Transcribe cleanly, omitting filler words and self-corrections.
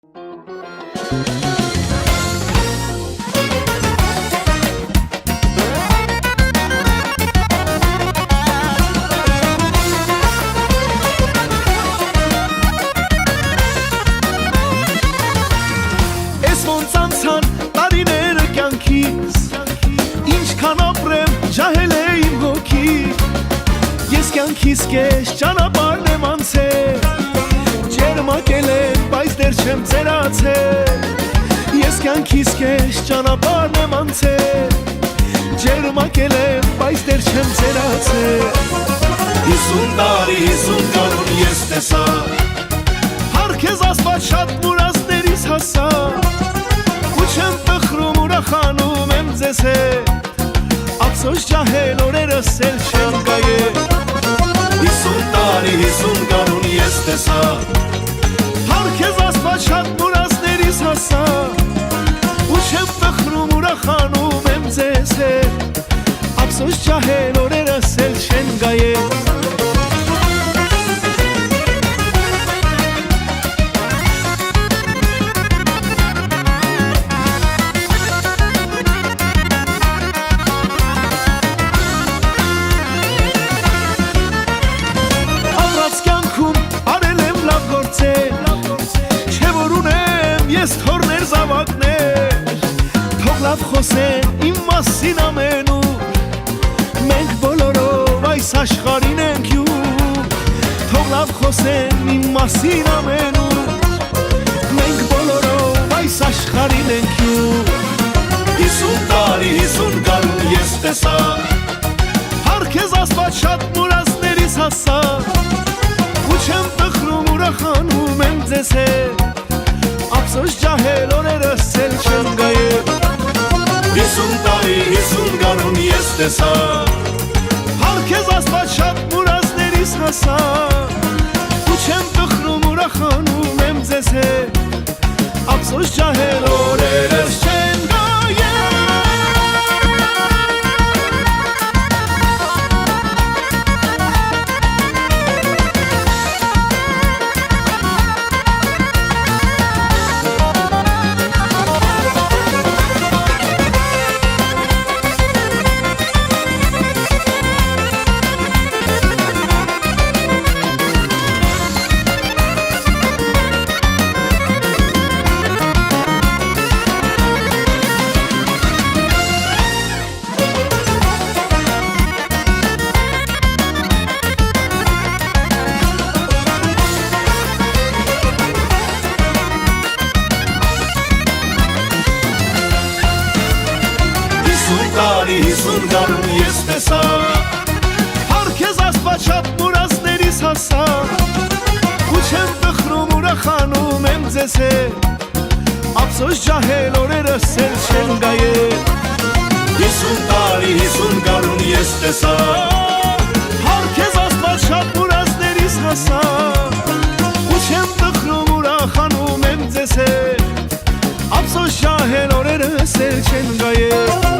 Ես ոնց անցան տարիները կյանքիս, ինչքան ապրեմ ջահել է իմ հոգի, ես կյանքիս կես ճանապարհն եմ անցել, ջերմակել եմ, բայց դեռ չեմ ծերացել, ես կյանքիս կես ճանապարհն եմ անցել, ջերմակել եմ, բայց դեռ չեմ ծերացել, 50 տարի 50 տարուն ես տեսա, հարքեզ Աստված շատ մուրացներից հասա, ու չեմ տխրում ուրախանում եմ ձեզ հետ, ափսոս ջահել օրերս էլ չեն գայել, 50 տարի 50 տարուն ես տեսա, հարքեզ Աստված շատ մուրացներից հասա, ու չեմ տխրում ուրախանում եմ ձեզ հետ, ափսոս ջահել օրերս էլ չեն գայել. Չէ որ ունեմ ես թորներ զավակներ, թող լավ խոսեն իմ մասին ամենուր, մենք բոլորով այս աշխարհին ենք յուր, թող լավ խոսեն իմ մասին ամենուր, մենք բոլորով այս աշխարհին ենք յուր, 50 տարի 50 տարուն ես տեսա, հարքեզ Աստված շատ մուրացներից հասա, ու չեմ տխրում ուրախանում եմ ձեզ հետ, ափսոս ջահել օրերս էլ չեն գայել, 50 տարի 50 տարուն ես տեսա, հարքեզ Աստված շատ մուրացներից հասա, ու չեմ տխրում ուրախանում եմ ձեզ հետ, ափսոս ջահել օրերս չեն գայել. Տարի 50 տարուն ես տեսա, հարքեզ Աստված շատ մուրացներից հասա, ու չեմ տխրում ուրախանում եմ ձեզ հետ, ափսոս ջահել օրերս էլ չեն գայել, 50 տարի 50 տարուն ես տեսա, հարքեզ Աստված շատ մուրացներից հասա, ու չեմ տխրում ուրախանում եմ ձեզ հետ, ափսոս ջահել օրերս էլ չեն գայել.